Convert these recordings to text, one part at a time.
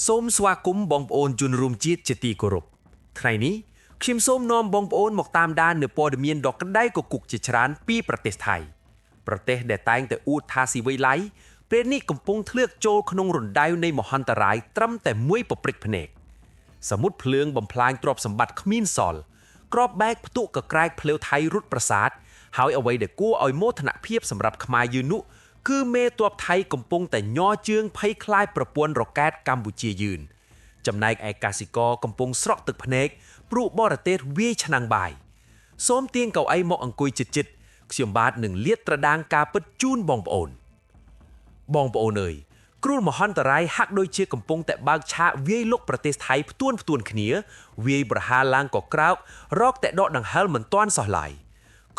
សូមស្វាគមន៍បងប្អូនជនរួមជាតិជាទីគោរពថ្ងៃនេះខ្ញុំសូមនាំបងប្អូនមកតាមដាននូវព័ត៌មានដ៏ក្តីគគុកជាច្រើនពីប្រទេសថៃប្រទេសដែលតែងតែអួតថាស៊ីវិល័យពេលនេះកំពុងធ្លាក់ចូលក្នុងរណ្ដៅនៃមហន្តរាយត្រឹមតែមួយពព្រិចភ្នែកសមុទ្រភ្លើងបំផ្លាញទ្រព្យសម្បត្តិគ្មានសល់ក្របបែកផ្ទុកកក្រែកភ្លាវថៃរត់ប្រសាទហើយអ្វីដែលគួរឲ្យមោទនភាពសម្រាប់ខ្មែរយើងនោះគឺមេទ័ពថៃកំពុងតែញ័រជើងភ័យខ្លាចប្រព័ន្ធរ៉ុកែតកម្ពុជាយើងចំណែកឯកសិករកំពុងស្រក់ទឹកភ្នែកព្រោះបរទេសវាយឆ្នាំងបាយសូមទាញកៅអីមកអង្គុយជិតខ្ញុំបាទនឹងលាតត្រដាងការពិតជូនបងប្អូនអើយគ្រោះមហន្តរាយហាក់ដូចជាកំពុងតែបើកឆាកវាយលុកប្រទេសថៃផ្ទួនគ្នាវាយប្រហារឡើងក៏ក្រោករកតែដកដង្ហែលមិនទាន់សោះឡើយ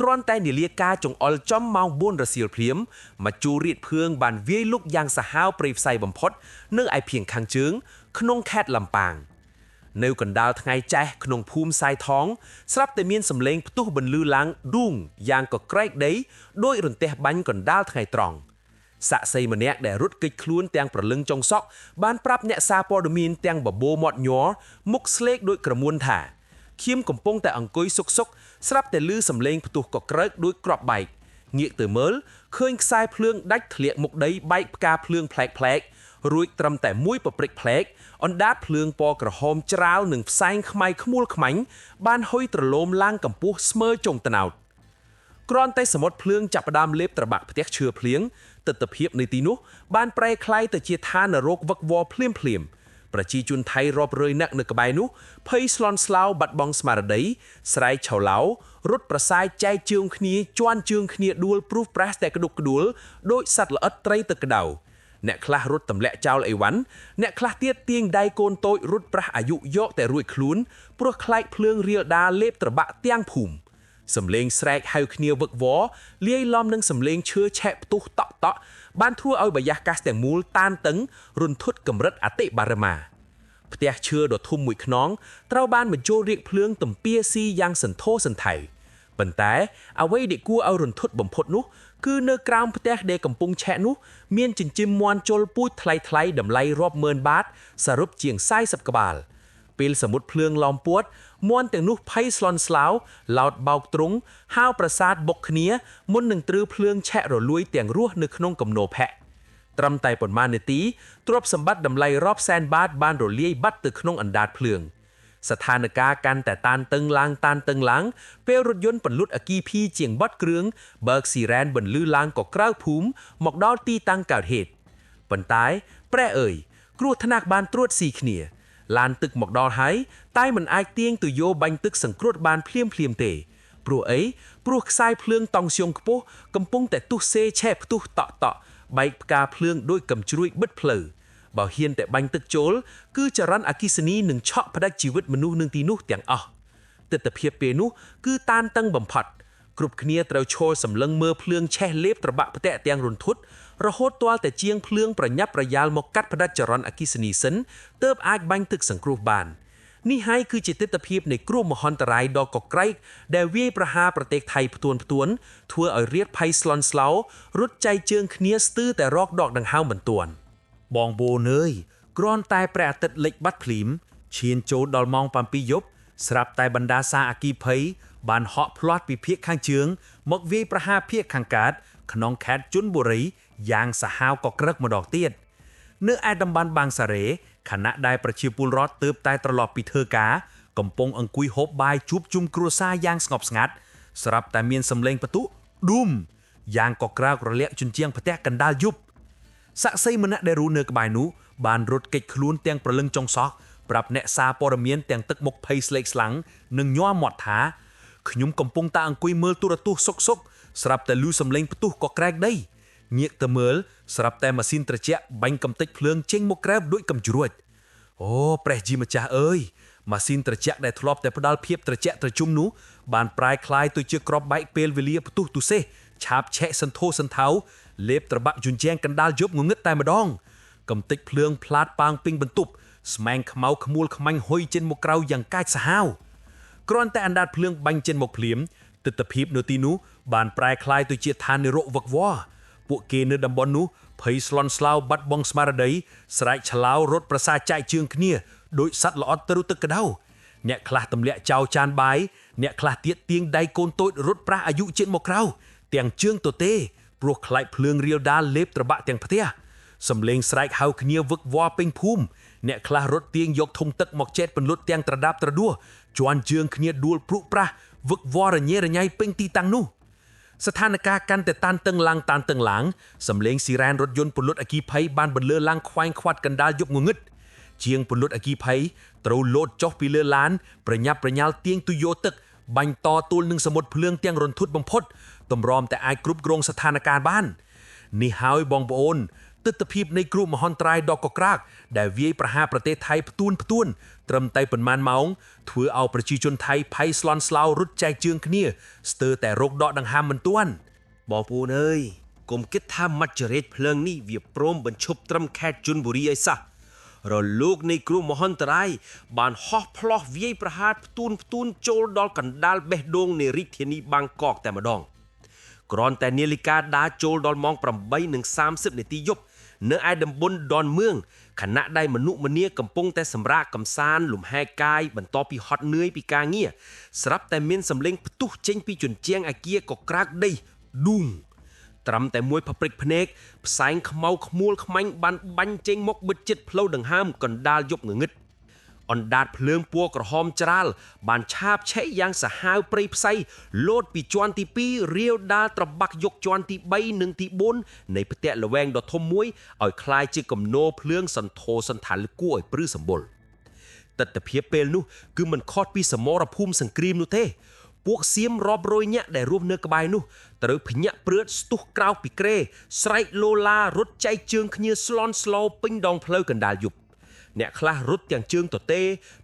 គ្រាន់តែនាឡិកាចង្អុលចំម៉ោង4រសៀលភ្លាមមកជួរៀតភឿងបានវាយលុកយ៉ាងសាហាវព្រៃផ្សៃបំផុតនៅឯភៀងខាងជើងក្នុងខេត្តលំប៉ាងនៅកណ្ដាលថ្ងៃចេះក្នុងភូមិសាយថងស្រាប់តែមានសម្លេងផ្ទុះបន្លឺឡើងឌូងយ៉ាងកក្រែកដីដោយរន្ទះបាញ់កណ្ដាលថ្ងៃត្រង់សាក់សីម្នាក់ដែលរត់គេចខ្លួនទាំងប្រលឹងចុងសក់បានប្រាប់អ្នកសារព័ត៌មានទាំងបបោមាត់ញ័រមុខស្លេកដោយក្រមួនថាខ្ញុំកំពុងតែអង្គុយសុកស្រាប់តែឮសំឡេងផ្ទុះកក្រើកដោយគ្រាប់បែកងាកទៅមើលឃើញខ្សែភ្លើងដាច់ធ្លាក់មុខដីបែកផ្កាភ្លើងប្លែករួចត្រឹមតែមួយពព្រិចប្លែកអណ្ដាតភ្លើងពណ៌ក្រហមច្រាលនឹងផ្សែងខ្មៅខ្មួលខ្មាញ់បានហុយត្រឡោមឡើងកម្ពស់ស្មើចុងត្នោតគ្រាន់តែសមុទ្រភ្លើងចាប់ផ្ដើមលេបត្របាក់ផ្ទះឈើភ្លៀងទិដ្ឋភាពនៃទីនោះបានប្រែក្លាយទៅជាឋាននរកវឹកវរភ្លាមប្រជាជនថៃរាប់រយនាក់នៅក្បែរនោះភ័យស្លន់ស្លោបាត់បង់ស្មារតីស្រែកឆោឡោរត់ប្រសាយចែកជើងគ្នាជន់ជើងគ្នាដួលព្រុសប្រាសតែក្ដុកក្ដួលដោយសត្វល្អិតត្រីទឹកក្តៅអ្នកខ្លះរត់ទម្លាក់ចោលអីវ៉ាន់អ្នកខ្លះទៀតទាញដៃកូនតូចរត់ប្រះអាយុយកតែរួចខ្លួនព្រោះខ្លាចភ្លើងរាលដាលលេបត្របាក់ទាំងភូមិសំឡេងស្រែកហៅគ្នាវឹកវរលាយឡំនឹងសំឡេងឈើឆែកផ្ទុះតក់បានធ្វើឲ្យបាយាកាសទាំងមូលតានតឹងរន្ធត់កម្រិតអតិបរមាផ្ទះឈើដ៏ធំមួយខ្នងត្រូវបានបញ្ចូលរៀកភ្លើងទំពាស៊ីយ៉ាងសន្ធោសន្ធៅប៉ុន្តែអ្វីដែលគួរឲ្យរន្ធត់បំផុតនោះគឺនៅក្រោមផ្ទះដែលកំពុងឆែកនោះមានចិញ្ចៀមមាន់ជលពូជថ្លៃតម្លៃរាប់ម៉ឺនបាតសរុបជាង40ក្បាលពេលសមុទ្រភ្លើងឡោមពួតមាន់ទាំងនោះភ័យស្លន់ស្លោឡោតបោកទ្រុងហាវប្រសាទបុកគ្នាមុននឹងទ្រឺភ្លើងឆែករលួយទាំងរស់នៅក្នុងគំនរភ័ក្រត្រឹមតែប៉ុន្មាននាទីទ្រព្យសម្បត្តិតម្លៃរាប់សែនបាតបានរលាយបាត់ទៅក្នុងអណ្ដាតភ្លើងស្ថានភាពកាន់តែតានតឹងឡើងពេលរថយន្តពន្លត់អគ្គីភីជាងបត់គ្រឿងបើកស៊ីរ៉ែនបន្លឺឡើងក៏ក្រៅភូមិមកដល់ទីតាំងកើតហេតុប៉ុន្តែព្រះអើយគ្រោះថ្នាក់បានត្រួតស៊ីគ្នាឡានទឹកមកដល់ហើយតែមិនអាចទាញទៅយកបាញ់ទឹកសង្គ្រោះបានភ្លាមទេព្រោះខ្សែភ្លើងតង់សៀងខ្ពស់កំពុងតែទុះសេឆែផ្ទុះតក់បែកផ្កាភ្លើងដោយកំជ្រួយបិទផ្លូវបើហ៊ានតែបាញ់ទឹកចូលគឺចរន្តអគ្គិសនីនឹងឆក់ផ្ដាច់ជីវិតមនុស្សនឹងទីនោះទាំងអស់ទិដ្ឋភាពពេលនោះគឺតានតឹងបំផុតគ្រប់គ្នាត្រូវឈរសម្លឹងមើលភ្លើងឆេះលេបត្របាក់ផ្ទះទាំងរន្ធត់រហូតទាល់តែជាងភ្លើងប្រញាប់ប្រយ៉ាល់មកកាត់ផ្ដាច់ចរន្តអគ្គិសនីសិនទើបអាចបាញ់ទឹកសង្គ្រោះបាននេះហើយគឺជាទិដ្ឋភាពនៃគ្រោះមហន្តរាយដ៏កក្រែកដែលវាយប្រហារប្រទេសថៃផ្ទួនធ្វើឲ្យរាតភ័យស្លន់ស្លោរត់ចៃជើងគ្នាស្ទើរតែរកដកដង្ហើមមិនទាន់បងបូនអើយគ្រាន់តែព្រះអាទិត្យលិចបាត់ភ្លាមឈានចូលដល់ម៉ោង7យប់ស្រាប់តែបណ្ដាសាអគ្គីភ័យបានហក់ផ្លាត់ពីភៀកខាងជើងមកវាយប្រហារភៀកខាងកើតក្នុងខេត្តជន់បូរីយ៉ាងសាហាវក៏ក្រឹកម្ដងទៀតនៅឯតំបន់បាងសារ៉េខណៈដែលប្រជាពលរដ្ឋទើបតែត្រឡប់ពីធ្វើការកំពុងអង្គុយហូបបាយជួបជុំគ្រួសារយ៉ាងស្ងប់ស្ងាត់ស្រាប់តែមានសំឡេងផ្ទុះឌូមយ៉ាងក៏ក្រោករលាកជញ្ជាំងផ្ទះកណ្ដាលយប់សាក់សីម្នាក់ដែលរស់នៅក្បែរនោះបានរត់គេចខ្លួនទាំងប្រលឹងចុងសក់ប្រាប់អ្នកសារព័ត៌មានទាំងទឹកមុខភ័យស្លេកស្លាំងនិងញ័រមាត់ថាខ្ញុំកំពុងតែអង្គុយមើលទូរទស្សន៍សុកស្រាប់តែឮសំឡេងផ្ទុះក៏ក្រែកដីងាកទៅមើលស្រាប់តែម៉ាស៊ីនត្រជាក់បាញ់កំទេចភ្លើងចេញមកក្រែបដូចកំជ្រួចអូព្រះជីម្ចាស់អើយម៉ាស៊ីនត្រជាក់ដែលធ្លាប់តែផ្ដល់ភាពត្រជាក់ត្រជុំនោះបានប្រែក្លាយទៅជាក្របបែកពេលវេលាផ្ទុះទុសេះឆាបឆែកសន្ធោសន្ធៅលេបត្របាក់ជញ្ជាំងកណ្ដាលយប់ងងឹតតែម្ដងកំទេចភ្លើងផ្លាតប៉ាងពីងបន្ទប់ស្មែងខ្មៅខ្មួលខ្មាញ់ហុយចេញមកក្រៅយ៉ាងកាចសាហាវគ្រាន់តែអណ្ដាតភ្លើងបាញ់ចេញមកភ្លាមទិដ្ឋភាពនៅទីនោះបានប្រែក្លាយទៅជាឋាននរកវឹកវរពួកគេនៅតំបន់នោះ ភ័យស្លន់ស្លោបាត់បង់ស្មារតីស្រែកឆ្លោររត់ប្រសាចែកជើងគ្នាដោយសัตว์ល្អិតទៅទឹកក្តៅអ្នកខ្លះទម្លាក់ចោលចានបាយអ្នកខ្លះទៀតទាញដៃកូនតូចរត់ប្រះអាយុជាតិមកក្រៅទាំងជើងទទេព្រោះខ្លាចភ្លើងរាលដាលលេបត្របាក់ទាំងផ្ទះសំឡេងស្រែកហៅគ្នាវឹកវរពេញភូមិអ្នកខ្លះរត់ទាញយកធុងទឹកមកចែកពន្លត់ទាំងត្រដាបត្រដួសជន់ជើងគ្នាដួលព្រុសប្រាស់វឹកវររញ៉េរញ៉ៃពេញទីតាំងនោះស្ថានភាពកាន់តែតានតឹងឡើងសំឡេងស៊ីរ៉ែនរថយន្តពន្លត់អគ្គីភ័យបានបន្លឺឡើងខ្វែងខ្វាត់កណ្ដាលយប់ងងឹតជាងពន្លត់អគ្គីភ័យត្រូវលោតចុះពីលើឡានប្រញាប់ប្រញាល់ទាញទុយោទឹកបាញ់តទល់នឹងសមុទ្រភ្លើងទាំងរន្ធត់បំផុតតម្រាំតែអាចគ្រប់គ្រងស្ថានភាពបាននេះហើយបងប្អូនទិដ្ឋភាពនៃគ្រោះមហន្តរាយដ៏កក្រាកដែលវាយប្រហារប្រទេសថៃផ្ទួនត្រឹមតែប៉ុន្មានម៉ោងធ្វើឲ្យប្រជាជនថៃភ័យស្លន់ស្លោរត់ចែកជើងគ្នាស្ទើរតែរោគដកដង្ហើមមិនទាន់បងប្អូនអើយកុំគិតថាមច្ចរេតភ្លើងនេះវាព្រមបញ្ឈប់ត្រឹមខេត្តជុនបុរីអីសោះរលកនៃគ្រោះមហន្តរាយបានហោះផ្លោះវាយប្រហារផ្ទួនចូលដល់កណ្ដាលបេះដូងនៃរាជធានីបាងកកតែម្ដងគ្រាន់តែនាឡិកាដើរចូលដល់ម៉ោង 8:30 នាទីយប់នៅឯតំបន់ដនមឿងខណៈដែលមនុស្សម្នាកំពុងតែសម្រាកកំសាន្តលំហែកាយបន្ទាប់ពីហត់នឿយពីការងារស្រាប់តែមានសំឡេងផ្ទុះចេញពីជញ្ជាំងអគារក៏ក្រើកដេញឌូងត្រឹមតែមួយផព្រិចភ្នែកផ្សែងខ្មៅខ្មួលខ្មាញ់បានបាញ់ចេញមកបិទជិតផ្លូវដង្ហើមកណ្ដាលយប់ងងឹតអណ្ដាតភ្លើងពណ៌ក្រហមច្រាលបានឆាបឆេះយ៉ាងសាហាវព្រៃផ្សៃលោតពីជាន់ទី2រាវដាលត្របាក់យកជាន់ទី3និងទី4នៃផ្ទះល្វែងដ៏ធំមួយឲ្យคล้ายជាគំនរភ្លើងសន្ធោសន្តានគួរឲ្យព្រឺសម្បុរទិដ្ឋភាពពេលនោះគឺមិនខុសពីសមរភូមិសង្គ្រាមនោះទេពួកសៀមរាប់រយនាក់ដែលរស់នៅក្បែរនោះត្រូវភ្ញាក់ព្រឺតស្ទុះក្រោកពីគ្រែស្រែកឡូឡារត់ចែកជើងគ្នាស្លន់ស្លោពេញដងផ្លូវកណ្ដាលយប់អ្នកខ្លះរត់ទាំងជើងទទេ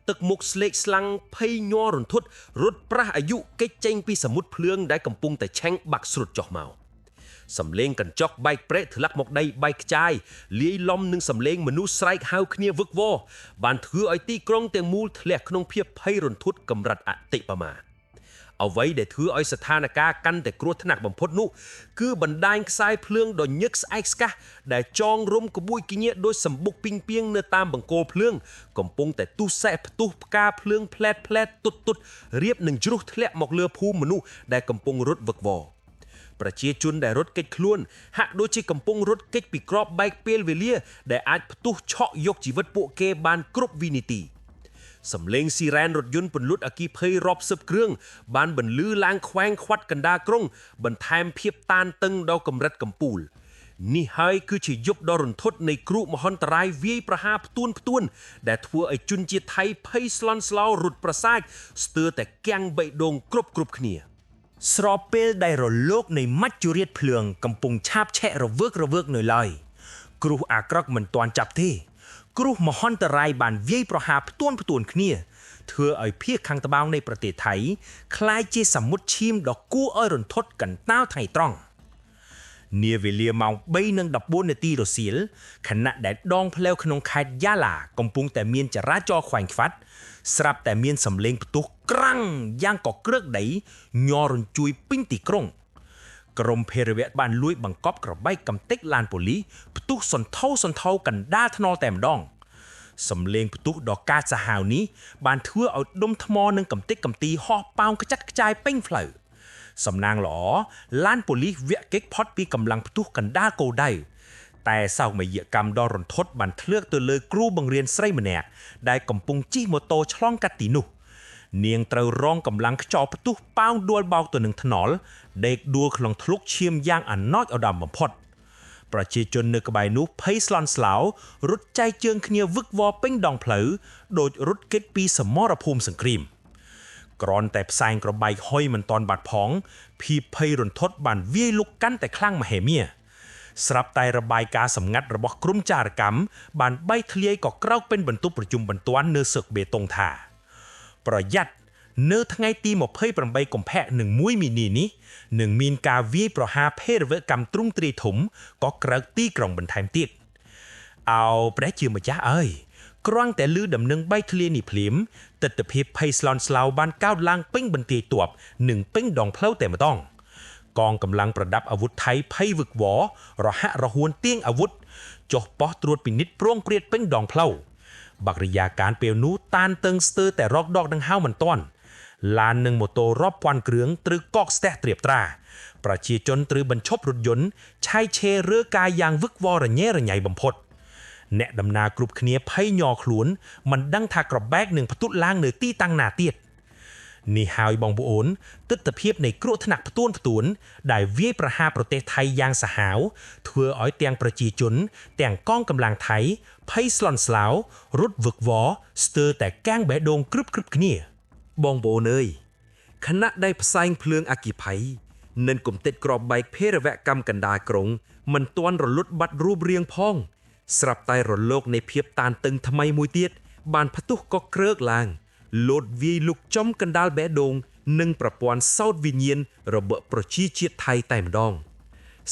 ទឹកមុខស្លេកស្លាំងភ័យញ័ររន្ធត់រត់ប្រះអាយុគេចចេញពីសមុទ្រភ្លើងដែលកំពុងតែឆេងបាក់ស្រុតចុះមកសំឡេងកញ្ចក់បែកប្រេកធ្លាក់មកដីបែកខ្ចាយលាយឡំនឹងសំឡេងមនុស្សស្រែកហៅគ្នាវឹកវរបានធ្វើឲ្យទីក្រុងទាំងមូលធ្លាក់ក្នុងភាពភ័យរន្ធត់កម្រិតអតិបមាអ្វីដែលធ្វើឲ្យស្ថានភាពកាន់តែគ្រោះថ្នាក់បំផុតនោះគឺបណ្ដាញខ្សែភ្លើងដ៏ញឹកស្អែកស្កះដែលចងរុំក្បួយគញាដោយសម្បុកពីងពីងនៅតាមបង្គោលភ្លើងកំពុងតែទុះសេះផ្ទុះផ្កាភ្លើងផ្លែតទុតរៀបនឹងជ្រុះធ្លាក់មកលើភូមិមនុស្សដែលកំពុងរត់វឹកវរប្រជាជនដែលរត់គេចខ្លួនហាក់ដូចជាកំពុងរត់គេចពីក្របបែកពេលវេលាដែលអាចផ្ទុះឆក់យកជីវិតពួកគេបានគ្រប់វិនាទីសំឡេងស៊ីរ៉ែនរថយន្តពន្លត់អគ្គីភ័យរាប់សិបគ្រឿងបានបន្លឺឡើងខ្វែងខ្វាត់កណ្ដាលក្រុងបន្ថែមភាពតានតឹងដល់កម្រិតកំពូលនេះហើយគឺជាយប់ដ៏រន្ធត់នៃគ្រោះមហន្តរាយវាយប្រហារផ្ទួនដែលធ្វើឲ្យជនជាតិថៃភ័យស្លន់ស្លោរត់ប្រសាចស្ទើរតែគាំងបេះដូងគ្រប់គ្នាស្របពេលដែលរលកនៃមច្ចុរាជភ្លើងកំពុងឆាបឆេះរវើកនៅឡើយគ្រោះអាក្រក់មិនទាន់ចាប់ទេគ្រោះមហន្តរាយបានវាយប្រហារផ្ទួនគ្នាធ្វើឲ្យភាគខាងត្បូងនៃប្រទេសថៃคล้ายជាសមុទ្រឈាមដ៏គួរឲ្យរន្ធត់កណ្តាលថ្ងៃត្រង់នាវេលាម៉ោង 3:14 នាទីរសៀលខណៈដែលដងផ្លូវក្នុងខេត្តយ៉ាឡាកំពុងតែមានចរាចរណ៍ខ្វែងខ្វាត់ស្រាប់តែមានសំឡេងផ្ទុះក្រាំងយ៉ាងកក្រើកដីញ័ររញ្ជួយពេញទីក្រុងក្រុមភេរវៈបានលួចបង្កប់ក្របែកកំទេចឡានប៉ូលីសផ្ទុះសន្ធោកណ្ដាលថ្នល់តែម្ដងសំឡេងផ្ទុះដ៏កាចសាហាវនេះបានធ្វើឲ្យដុំថ្មនិងកំទេចកំទីហោះប៉ោងខ្ចាត់ខ្ចាយពេញផ្លូវសំណាងល្អឡានប៉ូលីសវាក់គេចផុតពីកម្លាំងផ្ទុះកណ្ដាលគោលដៅតែសោកនាយកម្មដ៏រន្ធត់បានធ្លាក់ទៅលើគ្រូបង្រៀនស្រីម្នាក់ដែលកំពុងជិះម៉ូតូឆ្លងកាត់ទីនោះនាងត្រូវរងកម្លាំងខ្យល់ផ្ទុះប៉ោងដួលបោកទៅនឹងថ្នល់ដេកដួលក្នុងធ្លុកឈាមយ៉ាងអាណោចឧត្តមបំផុតប្រជាជននៅក្បែរនោះភ័យស្លន់ស្លោរត់ចែកជើងគ្នាវឹកវរពេញដងផ្លូវដូចរត់គេចពីសមរភូមិសង្គ្រាមគ្រាន់តែផ្សែងក្របែកហុយមិនទាន់បាត់ផងភាពភ័យរន្ធត់បានវាយលុកកាន់តែខ្លាំងមហិមាស្រាប់តែរបាយការណ៍សម្ងាត់របស់ក្រុមចារកម្មបានបែកធ្លាយក៏ក្រោកពេញបន្ទប់ប្រជុំបន្ទាន់នៅសឹកបេតុងថាប្រយ័ត្ននៅថ្ងៃទី28កុម្ភៈនិង1មីនានេះនឹងមានការវាយប្រហារភេរវកម្មទ្រង់ទ្រាយធំក៏ក្រើកទីក្រុងបន្ថែមទៀតអោព្រះជាម្ចាស់អើយគ្រាន់តែឮដំណឹងបែកធ្លាយនេះភ្លាមទិដ្ឋភាពភ័យស្លន់ស្លោបានកើនឡើងពេញបន្ទាយទ័ពនិងពេញដងផ្លូវតែម្ដង កងកម្លាំងប្រដាប់អាវុធថៃភ័យវឹកវររហ័សរហួនទៀងអាវុធចុះប៉ោះត្រួតពិនិត្យប្រងព្រាតពេញដងផ្លូវបរិយាកាលពេលនោះតានតឹងស្ទើរតែរកដកដង្ហៅមិនទាន់ឡាននិងម៉ូតូរាប់ពាន់គ្រឿងត្រូវកកស្ទះត្រៀបត្រាប្រជាជនត្រូវបញ្ឈប់រថយន្តឆាយឆេររើកាយយ៉ាងវឹកវររញ៉េរញ៉ៃបំផុតអ្នកដំណើរគ្រប់គ្នាភ័យញ័រខ្លួនមិនដឹងថាក្របបែកនឹងផ្ទុតឡើងនៅទីតាំងណាទៀតនេះហើយបងប្អូនទស្សនវិជ្ជានៃគ្រោះថ្នាក់ផ្ទួនដែលវាយប្រហារប្រទេសថៃយ៉ាងសាហាវធ្វើឲ្យទាំងប្រជាជនទាំងកងកម្លាំងថៃភ័យស្លន់ស្លោរត់វឹកវរស្ទើរតែកាំងបេះដូងក្រឹបគ្នាបងប្អូនអើយខណៈដែលផ្សែងភ្លើងអគ្គិភ័យនិងគំតិតក្របបែកភេរវកម្មកណ្ដាលក្រុងមិនទាន់រលត់បាត់រូបរាងផងស្រាប់តែរលកនៃភាពតានតឹងថ្មីមួយទៀតបានផ្ទុះក៏ក្រើកឡើងលោតវាយលុកចំកណ្ដាលបេះដូងនិងប្រព័ន្ធសោតវិញ្ញាណរបស់ប្រជាជាតិថៃតែម្ដង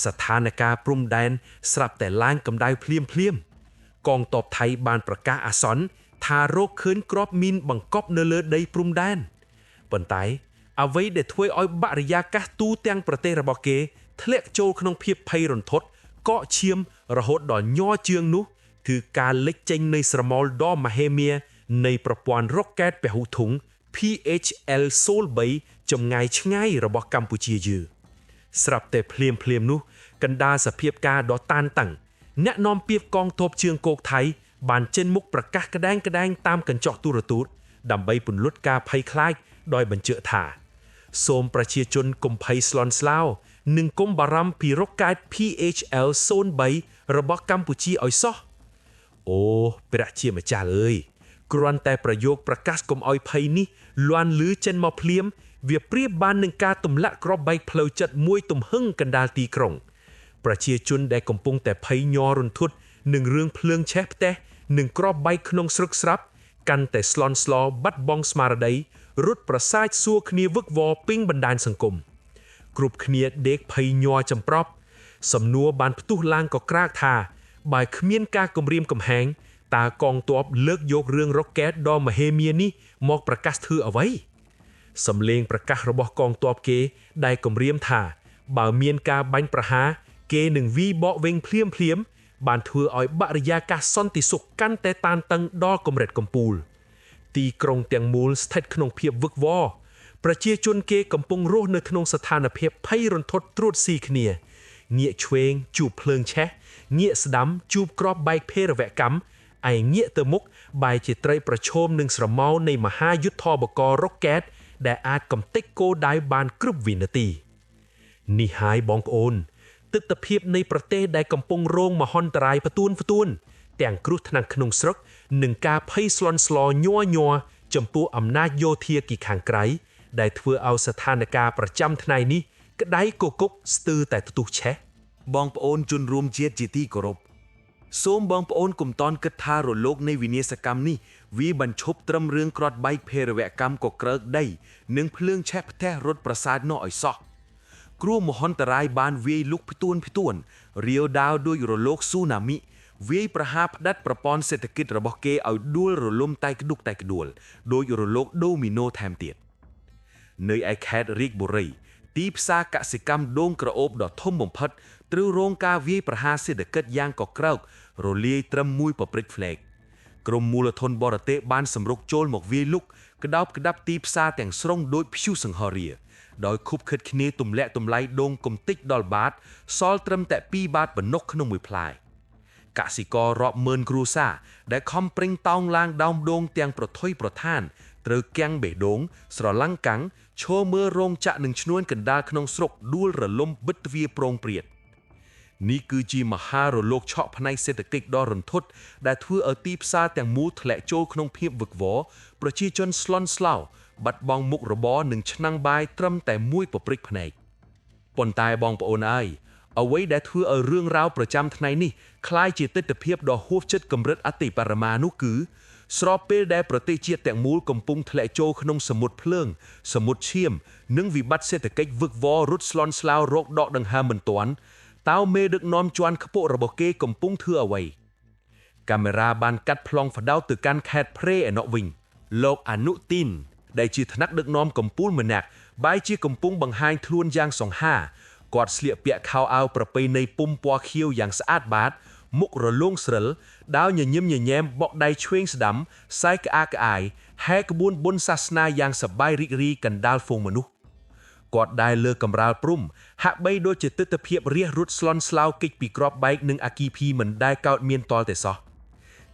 ស្ថានភាពព្រំដែនស្រាប់តែឡើងកម្ដៅភ្លាម កងទ័ពថៃបានប្រកាសអាសន្នថារកឃើញគ្រាប់មីនបង្កប់នៅលើដីព្រំដែនប៉ុន្តែអ្វីដែលធ្វើឲ្យបរិយាកាសទូទាំងប្រទេសរបស់គេធ្លាក់ចូលក្នុងភាពភ័យរន្ធត់កកឈាមរហូតដល់ញ័រជើងនោះគឺការលេចចេញនៃស្រមោលដ៏មហិមានៃប្រព័ន្ធរ៉ុកកែតពហុធុង PHL-03 ចម្ងាយឆ្ងាយរបស់កម្ពុជាយើងស្រាប់តែភ្លាមនោះកណ្ដាលសភាពការដ៏តានតឹងអ្នកនាំពាក្យកងទ័ពជើងគោកថៃបានចេញមុខប្រកាសក្តែងតាមកញ្ចក់ទូរទស្សន៍ដើម្បីពន្លត់ការភ័យខ្លាចដោយបញ្ជាក់ថាសូមប្រជាជនកុំភ័យស្លន់ស្លោនិងកុំបារម្ភពីរ៉ុកកែត PHL-03 របស់កម្ពុជាឲ្យសោះអូព្រះជាម្ចាស់អើយគ្រាន់តែប្រយោគប្រកាសកុំឲ្យភ័យនេះលាន់ឮចេញមកភ្លាមវាប្រៀបបាននឹងការទម្លាក់គ្រាប់បែកផ្លូវចិត្តមួយទំហឹងកណ្ដាលទីក្រុងប្រជាជនដែលកំពុងតែភ័យញ័ររន្ធត់នឹងរឿងភ្លើងឆេះផ្ទះនិងគ្រាប់បែកក្នុងស្រុកស្រាប់កាន់តែស្លន់ស្លោបាត់បង់ស្មារតីរត់ប្រសាចសួរគ្នាវឹកវរពេញបណ្ដាញសង្គមគ្រប់គ្នាដេកភ័យញ័រចម្ប្រប់សំណួរបានផ្ទុះឡើងក៏ក្រាកថាបើគ្មានការគំរាមកំហែងតើកងទ័ពលើកយករឿងរ៉ុកកែតដ៏មហិមានេះមកប្រកាសធ្វើអ្វីសំឡេងប្រកាសរបស់កងទ័ពគេដែលគំរាមថាបើមានការបាញ់ប្រហារគេនឹងវាយបកវិញភ្លាមបានធ្វើឲ្យបរិយាកាសសន្តិសុខកាន់តែតានតឹងដល់កម្រិតកំពូលទីក្រុងទាំងមូលស្ថិតក្នុងភាពវឹកវរប្រជាជនគេកំពុងរស់នៅក្នុងស្ថានភាពភ័យរន្ធត់ត្រួតស៊ីគ្នាងាកឆ្វេងជួបភ្លើងឆេះងាកស្ដាំជួបគ្រាប់បែកភេរវកម្មឯងាកទៅមុខបែរជាត្រីប្រឈមនឹងស្រមោលនៃមហាយុទ្ធបកររ៉ុកកែតដែលអាចកំទេចគោលដៅបានគ្រប់វិនាទីនេះហើយបងប្អូនទស្សនវិជ្ជានៃប្រទេសដែលកំពុងរងមហន្តរាយផ្ទួនទាំងគ្រោះថ្នាក់ក្នុងស្រុកនិងការភ័យស្លន់ស្លោញ័រចំពោះអំណាចយោធាគីខាងក្រៅដែលធ្វើឲ្យស្ថានភាពប្រចាំថ្ងៃនេះក្តៅគគុកស្ទើរតែផ្ទុះឆេះបងប្អូនជនរួមជាតិជាទីគោរពសូមបងប្អូនកុំតន់គិតថារលកនៃវិនាសកម្មនេះវាបញ្ឈប់ត្រឹមរឿងគ្រាប់បែកភេរវកម្មកក្រើកដីនិងភ្លើងឆេះផ្ទះរត់ប្រសាទនោះឲ្យសោះគ្រោះមហន្តរាយបានវាយលុកផ្ទួនរាវដាវដោយរលកស៊ូណាមីវាយប្រហារផ្ដាច់ប្រព័ន្ធសេដ្ឋកិច្ចរបស់គេឲ្យដួលរលំតែក្ដុកតែក្ដួលដោយរលកដូមីណូថែមទៀតនៅឯខេត្តរាជបុរីទីផ្សារកសិកម្មដូងក្រអូបដ៏ធំបំផុតត្រូវរងការវាយប្រហារសេដ្ឋកិច្ចយ៉ាងកក្រើករលាយត្រឹមមួយប៉ព្រិចផ្លែកក្រុមមូលធនបរទេសបានសម្រុកចូលមកវាយលុកក្តោបក្តាប់ទីផ្សារទាំងស្រុងដោយព្យុះសង្ហរាដោយខុបខិតគ្នាទម្លាក់តម្លៃដូងកំតិចដល់បាតសល់ត្រឹមតែ2បាតប៉ុណ្ណោះក្នុងមួយផ្លែកសិកររាប់ម៉ឺនគ្រួសារដែលខំប្រេងតោងឡើងដើមដូងទាំងប្រថុយប្រថានត្រូវគាំងបេះដូងស្រឡំកាំងឈរមើលរោងចក្រនឹងឈ្នួនកណ្ដាលក្នុងស្រុកដួលរលំបិទទ្វារប្រងព្រាតនេះគឺជាមហារលកឆក់ផ្នែកសេដ្ឋកិច្ចដ៏រន្ធត់ដែលធ្វើឲ្យទីផ្សារទាំងមូលធ្លាក់ចូលក្នុងភាពវឹកវរប្រជាជនស្លន់ស្លោបាត់បង់មុខរបរនិងឆ្នាំងបាយត្រឹមតែមួយប៉ព្រិចភ្នែកប៉ុន្តែបងប្អូនអើយអ្វីដែលធ្វើឲ្យរឿងរ៉ាវប្រចាំថ្ងៃនេះคล้ายជាទិដ្ឋភាពដ៏ហួសចិត្តកម្រិតអតិបរមានោះគឺស្របពេលដែលប្រទេសជាតិទាំងមូលកំពុងធ្លាក់ចូលក្នុងសមុទ្រភ្លើងសមុទ្រឈាមនិងវិបត្តិសេដ្ឋកិច្ចវឹកវររត់ស្លន់ស្លោរោគដកដង្ហើមមិនទាន់តើមេដឹកនាំជាន់ខ្ពស់របស់គេកំពុងធ្វើអ្វីកាមេរ៉ាបានកាត់ប្លង់ផ្ដោតទៅកាន់ខេត្តព្រៃឯណោះវិញលោកអនុទីនដែលជាថ្នាក់ដឹកនាំកម្ពុជាម្នាក់បែរជាកំពុងបង្ហាញខ្លួនយ៉ាងសង្ហា គាត់ស្លៀកពាក់ខោអាវប្រពៃណីពុំពណ៌ខៀវយ៉ាងស្អាតបាតមុខរលោងស្រិលដាវញញឹមញញែមបកដៃឆ្វេងស្ដាំសែកក្អាកក្អាយហែក្បួនបុណ្យសាសនាយ៉ាងសប្បាយរីករាយកណ្ដាលហ្វូងមនុស្សគាត់ដែលលើកំរាលព្រំហាក់បីដូចជាទិដ្ឋភាពរះរត់ស្លន់ស្លោកិច្ចពីក្របបែកនិងអាគីភីមិនដែលកោតមានតលទេសោះ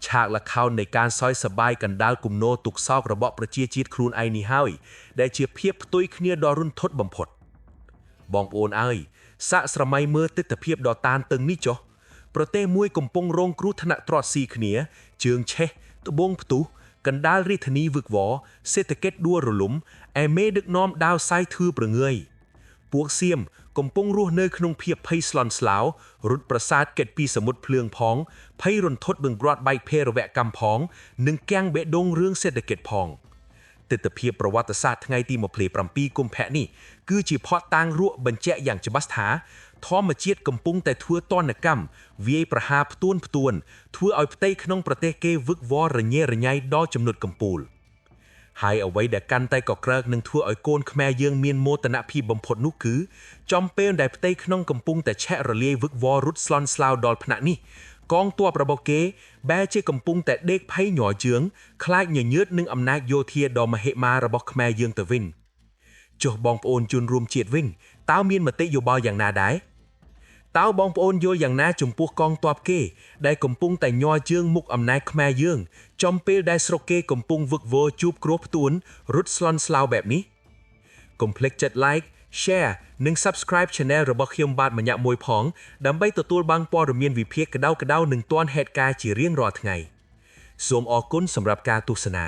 ឆាកល្ខោននៃការសោយសបាយកណ្ដាលគំនោទុកសោករបស់ប្រជាជាតិខ្លួនឯងនេះហើយដែលជាភាពផ្ទុយគ្នាដ៏រន្ធត់បំផុតបងប្អូនអើយសាកស្រមៃមើលទិដ្ឋភាពដ៏តានតឹងនេះចុះប្រទេសមួយកំពុងរងគ្រោះថ្នាក់ទ្រព្យស៊ីគ្នាជើងឆេះត្បូងផ្ទុះកណ្ដាលរាជធានីវឹកវរសេដ្ឋកិច្ចដួលរលំឯមេដឹកនាំដាវសាយធឺប្រងើយពួកសៀមកំពុងរស់នៅក្នុងភាពភ័យស្លន់ស្លោរត់ប្រសាទកិច្ចពីសមុទ្រភ្លើងផងភ័យរន្ធត់នឹងគ្រាត់បែកភេរវកម្មផងនិងគាំងបេះដូងរឿងសេដ្ឋកិច្ចផងទិដ្ឋភាពប្រវត្តិសាស្ត្រថ្ងៃទី27កុម្ភៈនេះគឺជាផតតាំងរក់បញ្ជាក់យ៉ាងច្បាស់ថាធម្មជាតិកំពុងតែធ្វើទណ្ឌកម្មវាយប្រហារផ្ទួនធ្វើឲ្យផ្ទៃក្នុងប្រទេសគេវឹកវររញ៉េរញ៉ៃដល់ចំណុចកំពូលហើយអ្វីដែលកាន់តែកក្រើកនឹងធ្វើឲ្យកូនខ្មែរយើងមានមោទនភាពបំផុតនោះគឺចំពេលដែលផ្ទៃក្នុងកំពុងតែឆែករលាយវឹកវររត់ស្លន់ស្លោដល់ផ្នែកនេះកងទ័ពរបស់គេបែរជាកំពុងតែដេកភ័យញ័រជើងខ្លាចញញើតនឹងអំណាចយោធាដ៏មហិមារបស់ខ្មែរយើងទៅវិញចុះបងប្អូនជនរួមជាតិវិញតើមានមតិយោបល់យ៉ាងណាដែរតើបងប្អូនយល់យ៉ាងណាចំពោះកងទ័ពគេដែលកំពុងតែញ័រជើងមុខអំណាចខ្មែរយើងចំពេលដែលស្រុកគេកំពុងវឹកវរជួបគ្រោះផ្ទួនរត់ស្លន់ស្លោបែបនេះកុំភ្លេចចុច like share និង subscribe channel របស់ខ្ញុំបាទម្នាក់មួយផងដើម្បីទទួលបានព័ត៌មានវិភាគក្តៅៗនិងទាន់ហេតុការណ៍ជារៀងរាល់ថ្ងៃសូមអរគុណសម្រាប់ការទស្សនា